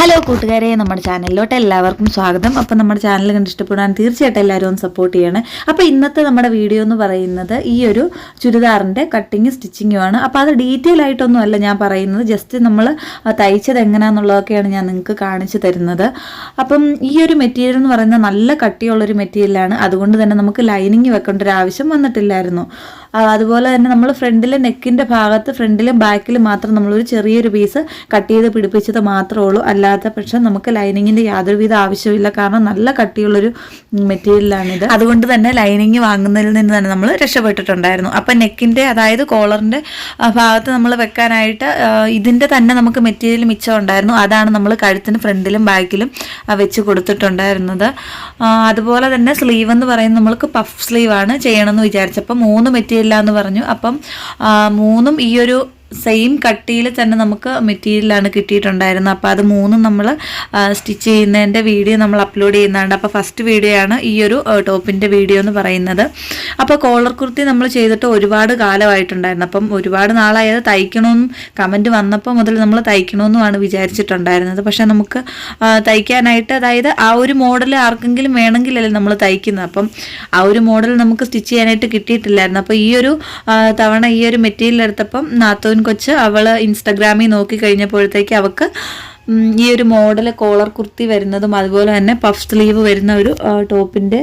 Hello കൂട്ടുകാരെ, നമ്മുടെ ചാനലിലോട്ട് എല്ലാവർക്കും സ്വാഗതം. അപ്പം നമ്മുടെ ചാനൽ കണ്ടിഷ്ടപ്പെടാൻ തീർച്ചയായിട്ടും എല്ലാവരും ഒന്ന് സപ്പോർട്ട് ചെയ്യണേ. അപ്പോൾ ഇന്നത്തെ നമ്മുടെ വീഡിയോ എന്ന് പറയുന്നത് ഈ ഒരു ചുരിദാറിൻ്റെ കട്ടിങ് സ്റ്റിച്ചിങ്ങുമാണ്. അപ്പോൾ അത് ഡീറ്റെയിൽ ആയിട്ടൊന്നും അല്ല ഞാൻ പറയുന്നത്, ജസ്റ്റ് നമ്മൾ തയ്ച്ചത് എങ്ങനെയാണെന്നുള്ളതൊക്കെയാണ് ഞാൻ നിങ്ങൾക്ക് കാണിച്ചു തരുന്നത്. അപ്പം ഈ ഒരു മെറ്റീരിയൽ എന്ന് പറയുന്നത് നല്ല കട്ടിയുള്ളൊരു മെറ്റീരിയലാണ്. അതുകൊണ്ട് തന്നെ നമുക്ക് ലൈനിങ് വെക്കേണ്ട ഒരു ആവശ്യം വന്നിട്ടില്ലായിരുന്നു. അതുപോലെ തന്നെ നമ്മൾ ഫ്രണ്ടിലെ നെക്കിൻ്റെ ഭാഗത്ത് ഫ്രണ്ടിലും ബാക്കിലും മാത്രം നമ്മളൊരു ചെറിയൊരു പീസ് കട്ട് ചെയ്ത് പിടിപ്പിച്ചത് മാത്രമേ ഉള്ളൂ. അല്ലാത്ത പക്ഷം നമുക്ക് ലൈനിങ്ങിൻ്റെ യാതൊരുവിധ ആവശ്യമില്ല, കാരണം നല്ല കട്ടിയുള്ളൊരു മെറ്റീരിയലാണിത്. അതുകൊണ്ട് തന്നെ ലൈനിങ് വാങ്ങുന്നതിൽ നിന്ന് തന്നെ നമ്മൾ രക്ഷപ്പെട്ടിട്ടുണ്ടായിരുന്നു. അപ്പം നെക്കിൻ്റെ, അതായത് കോളറിൻ്റെ ഭാഗത്ത് നമ്മൾ വെക്കാനായിട്ട് ഇതിൻ്റെ തന്നെ നമുക്ക് മെറ്റീരിയൽ മിച്ചം ഉണ്ടായിരുന്നു. അതാണ് നമ്മൾ കഴുത്തിന് ഫ്രണ്ടിലും ബാക്കിലും വെച്ച് കൊടുത്തിട്ടുണ്ടായിരുന്നത്. അതുപോലെ തന്നെ സ്ലീവ് എന്ന് പറയുന്നത് നമ്മൾക്ക് പഫ് സ്ലീവാണ് ചെയ്യണമെന്ന് വിചാരിച്ചപ്പോൾ 3 മെറ്റീരിയൽ എന്ന് പറഞ്ഞു. അപ്പം 3ഉം ഈ ഒരു സെയിം കട്ടിയിൽ തന്നെ നമുക്ക് മെറ്റീരിയലാണ് കിട്ടിയിട്ടുണ്ടായിരുന്നത്. അപ്പോൾ അത് 3ഉം നമ്മൾ സ്റ്റിച്ച് ചെയ്യുന്നതിൻ്റെ വീഡിയോ നമ്മൾ അപ്ലോഡ് ചെയ്യുന്നുണ്ട്. അപ്പോൾ ഫസ്റ്റ് വീഡിയോ ആണ് ഈ ഒരു ടോപ്പിൻ്റെ വീഡിയോ എന്ന് പറയുന്നത്. അപ്പോൾ കോളർ കുർത്തി നമ്മൾ ചെയ്തിട്ട് ഒരുപാട് കാലമായിട്ടുണ്ടായിരുന്നു. അപ്പം ഒരുപാട് നാളായത് തയ്ക്കണമെന്നും കമൻറ്റ് വന്നപ്പോൾ മുതൽ നമ്മൾ തയ്ക്കണമെന്നുമാണ് വിചാരിച്ചിട്ടുണ്ടായിരുന്നത്. പക്ഷേ നമുക്ക് തയ്ക്കാനായിട്ട്, അതായത് ആ ഒരു മോഡൽ ആർക്കെങ്കിലും വേണമെങ്കിലല്ലേ നമ്മൾ തയ്ക്കുന്നത്. അപ്പം ആ ഒരു മോഡൽ നമുക്ക് സ്റ്റിച്ച് ചെയ്യാനായിട്ട് കിട്ടിയിട്ടില്ലായിരുന്നു. അപ്പോൾ ഈ ഒരു തവണ ഈ ഒരു മെറ്റീരിയൽ എടുത്തപ്പം നാത്തോൻ കൊച്ച് അവൾ ഇൻസ്റ്റഗ്രാമിൽ നോക്കി കഴിഞ്ഞപ്പോഴത്തേക്ക് അവൾക്ക് ഈ ഒരു മോഡൽ കോളർ കുർത്തി വരുന്നതും അതുപോലെ തന്നെ പഫ് സ്ലീവ് വരുന്ന ഒരു ടോപ്പിൻ്റെ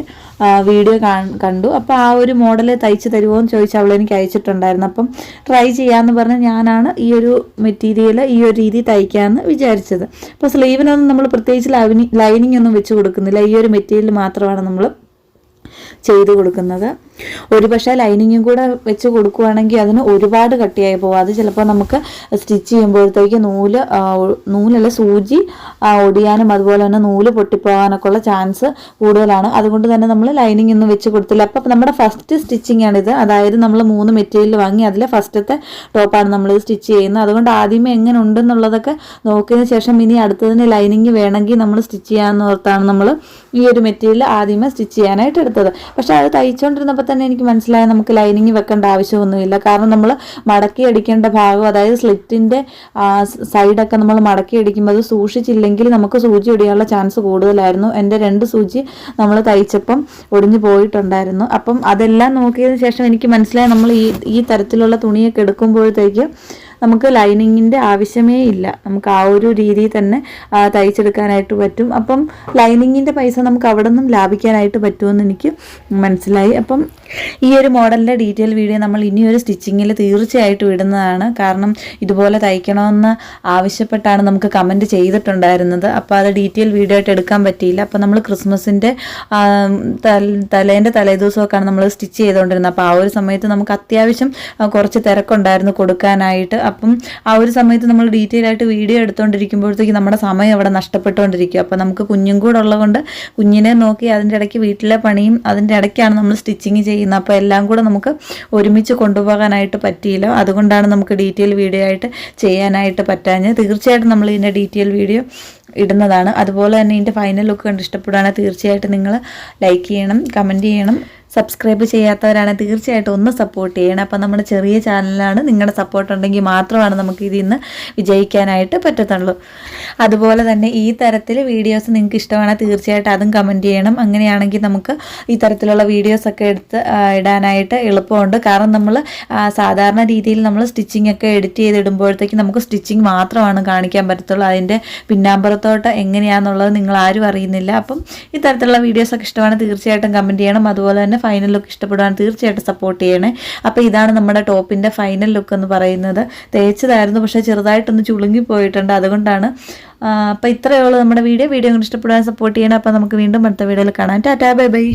വീഡിയോ കണ്ടു. അപ്പോൾ ആ ഒരു മോഡൽ തയ്ച്ച് തരുമോ എന്ന് ചോദിച്ചാൽ അവൾ എനിക്ക് അയച്ചിട്ടുണ്ടായിരുന്നു. അപ്പം ട്രൈ ചെയ്യാമെന്ന് പറഞ്ഞ് ഞാനാണ് ഈ ഒരു മെറ്റീരിയൽ ഈ ഒരു രീതി തയ്ക്കാമെന്ന് വിചാരിച്ചത്. അപ്പോൾ സ്ലീവിനൊന്നും നമ്മൾ പ്രത്യേകിച്ച് ലൈനിങ് ഒന്നും വെച്ച് കൊടുക്കുന്നില്ല, ഈ ഒരു മെറ്റീരിയൽ മാത്രമാണ് നമ്മൾ ചെയ്ത് കൊടുക്കുന്നത്. ഒരു പക്ഷേ ലൈനിങ്ങും കൂടെ വെച്ച് കൊടുക്കുകയാണെങ്കിൽ അതിന് ഒരുപാട് കട്ടിയായി പോകും. അത് ചിലപ്പോൾ നമുക്ക് സ്റ്റിച്ച് ചെയ്യുമ്പോഴത്തേക്ക് നൂലല്ല സൂചി ഒടിയാനും അതുപോലെ തന്നെ നൂല് പൊട്ടിപ്പോകാനൊക്കെ ഉള്ള ചാൻസ് കൂടുതലാണ്. അതുകൊണ്ട് തന്നെ നമ്മൾ ലൈനിങ് ഒന്നും വെച്ച് കൊടുത്തില്ല. അപ്പം നമ്മുടെ ഫസ്റ്റ് സ്റ്റിച്ചിങ് ആണിത്. അതായത് നമ്മൾ 3 മെറ്റീരിയൽ വാങ്ങി അതിലെ ഫസ്റ്റത്തെ ടോപ്പാണ് നമ്മൾ സ്റ്റിച്ച് ചെയ്യുന്നത്. അതുകൊണ്ട് ആദ്യമേ എങ്ങനെ ഉണ്ടെന്നുള്ളതൊക്കെ നോക്കിയതിന് ശേഷം ഇനി അടുത്തതിന് ലൈനിങ് വേണമെങ്കിൽ നമ്മൾ സ്റ്റിച്ച് ചെയ്യാമെന്ന് ഓർത്താണ് നമ്മൾ ഈ ഒരു മെറ്റീരിയൽ ആദ്യമേ സ്റ്റിച്ച് ചെയ്യാനായിട്ട് എടുത്തത്. പക്ഷേ അത് തയ്ച്ചുകൊണ്ടിരുന്നപ്പോൾ തന്നെ എനിക്ക് മനസ്സിലായി നമുക്ക് ലൈനിങ് വെക്കേണ്ട ആവശ്യമൊന്നുമില്ല. കാരണം നമ്മൾ മടക്കി അടിക്കേണ്ട ഭാഗം, അതായത് സ്ലിറ്റിൻ്റെ സൈഡൊക്കെ നമ്മൾ മടക്കി അടിക്കുമ്പോൾ അത് സൂക്ഷിച്ചില്ലെങ്കിൽ നമുക്ക് സൂചി ഒടിയാനുള്ള ചാൻസ് കൂടുതലായിരുന്നു. എൻ്റെ 2 സൂചി നമ്മൾ തയ്ച്ചപ്പം ഒടിഞ്ഞു പോയിട്ടുണ്ടായിരുന്നു. അപ്പം അതെല്ലാം നോക്കിയതിന് ശേഷം എനിക്ക് മനസ്സിലായി നമ്മൾ ഈ തരത്തിലുള്ള തുണിയൊക്കെ എടുക്കുമ്പോഴത്തേക്ക് നമുക്ക് ലൈനിങ്ങിൻ്റെ ആവശ്യമേ ഇല്ല, നമുക്ക് ആ ഒരു രീതിയിൽ തന്നെ തയ്ച്ചെടുക്കാനായിട്ട് പറ്റും. അപ്പം ലൈനിങ്ങിൻ്റെ പൈസ നമുക്ക് അവിടെ നിന്നും ലാഭിക്കാനായിട്ട് പറ്റുമെന്ന് എനിക്ക് മനസ്സിലായി. അപ്പം ഈ ഒരു മോഡലിൻ്റെ ഡീറ്റെയിൽ വീഡിയോ നമ്മൾ ഇനിയൊരു സ്റ്റിച്ചിങ്ങിൽ തീർച്ചയായിട്ടും ഇടുന്നതാണ്. കാരണം ഇതുപോലെ തയ്ക്കണമെന്ന് ആവശ്യപ്പെട്ടാണ് നമുക്ക് കമൻറ്റ് ചെയ്തിട്ടുണ്ടായിരുന്നത്. അപ്പോൾ അത് ഡീറ്റെയിൽ വീഡിയോ ആയിട്ട് എടുക്കാൻ പറ്റിയില്ല. അപ്പോൾ നമ്മൾ ക്രിസ്മസിൻ്റെ തലേദിവസമൊക്കെയാണ് നമ്മൾ സ്റ്റിച്ച് ചെയ്തുകൊണ്ടിരുന്നത്. അപ്പോൾ ആ ഒരു സമയത്ത് നമുക്ക് അത്യാവശ്യം കുറച്ച് തിരക്കുണ്ടായിരുന്നു കൊടുക്കാനായിട്ട്. അപ്പം ആ ഒരു സമയത്ത് നമ്മൾ ഡീറ്റെയിൽ ആയിട്ട് വീഡിയോ എടുത്തുകൊണ്ടിരിക്കുമ്പോഴത്തേക്ക് നമ്മുടെ സമയം അവിടെ നഷ്ടപ്പെട്ടുകൊണ്ടിരിക്കും. അപ്പോൾ നമുക്ക് കുഞ്ഞും കൂടെ ഉള്ളതുകൊണ്ട് കുഞ്ഞിനെ നോക്കി അതിൻ്റെ ഇടയ്ക്ക് വീട്ടിലെ പണിയും അതിൻ്റെ ഇടയ്ക്കാണ് നമ്മൾ സ്റ്റിച്ചിങ് ചെയ്യുന്നത്. അപ്പോൾ എല്ലാം കൂടെ നമുക്ക് ഒരുമിച്ച് കൊണ്ടുപോകാനായിട്ട് പറ്റിയില്ല. അതുകൊണ്ടാണ് നമുക്ക് ഡീറ്റെയിൽ വീഡിയോ ആയിട്ട് ചെയ്യാനായിട്ട് പറ്റാഞ്ഞത്. തീർച്ചയായിട്ടും നമ്മൾ ഇതിൻ്റെ ഡീറ്റെയിൽ വീഡിയോ ഇടുന്നതാണ്. അതുപോലെ തന്നെ ഇതിൻ്റെ ഫൈനൽ ലുക്ക് കണ്ട് ഇഷ്ടപ്പെടുകയാണെങ്കിൽ തീർച്ചയായിട്ടും നിങ്ങൾ ലൈക്ക് ചെയ്യണം, കമൻറ്റ് ചെയ്യണം. സബ്സ്ക്രൈബ് ചെയ്യാത്തവരാണ് തീർച്ചയായിട്ടും ഒന്ന് സപ്പോർട്ട് ചെയ്യണം. അപ്പം നമ്മുടെ ചെറിയ ചാനലാണ്, നിങ്ങളുടെ സപ്പോർട്ട് ഉണ്ടെങ്കിൽ മാത്രമാണ് നമുക്ക് ഇതിൽ നിന്ന് വിജയിക്കാനായിട്ട് പറ്റത്തുള്ളൂ. അതുപോലെ തന്നെ ഈ തരത്തിൽ വീഡിയോസ് നിങ്ങൾക്ക് ഇഷ്ടമാണെങ്കിൽ തീർച്ചയായിട്ടും അതും കമൻറ്റ് ചെയ്യണം. അങ്ങനെയാണെങ്കിൽ നമുക്ക് ഈ തരത്തിലുള്ള വീഡിയോസൊക്കെ എടുത്ത് ഇടാനായിട്ട് എളുപ്പമുണ്ട്. കാരണം നമ്മൾ സാധാരണ രീതിയിൽ നമ്മൾ സ്റ്റിച്ചിങ് ഒക്കെ എഡിറ്റ് ചെയ്തിടുമ്പോഴത്തേക്ക് നമുക്ക് സ്റ്റിച്ചിങ് മാത്രമാണ് കാണിക്കാൻ പറ്റത്തുള്ളൂ. അതിൻ്റെ പിന്നാമ്പുറത്തോട്ട് എങ്ങനെയാണെന്നുള്ളത് നിങ്ങൾ ആരും അറിയുന്നില്ല. അപ്പം ഈ തരത്തിലുള്ള വീഡിയോസൊക്കെ ഇഷ്ടമാണെങ്കിൽ തീർച്ചയായിട്ടും കമൻറ്റ് ചെയ്യണം. അതുപോലെ തന്നെ ഫൈനൽ ലുക്ക് ഇഷ്ടപ്പെടുവാൻ തീർച്ചയായിട്ടും സപ്പോർട്ട് ചെയ്യണേ. അപ്പോൾ ഇതാണ് നമ്മുടെ ടോപ്പിൻ്റെ ഫൈനൽ ലുക്ക് എന്ന് പറയുന്നത്. തേച്ചതായിരുന്നു, പക്ഷേ ചെറുതായിട്ടൊന്ന് ചുളുങ്ങി പോയിട്ടുണ്ട്, അതുകൊണ്ടാണ്. അപ്പോൾ ഇത്രയേ ഉള്ളൂ നമ്മുടെ വീഡിയോ. വീഡിയോ ഇഷ്ടപ്പെടുവാൻ സപ്പോർട്ട് ചെയ്യണം. അപ്പോൾ നമുക്ക് വീണ്ടും അടുത്ത വീഡിയോയിൽ കാണാം. Tata, bye bye.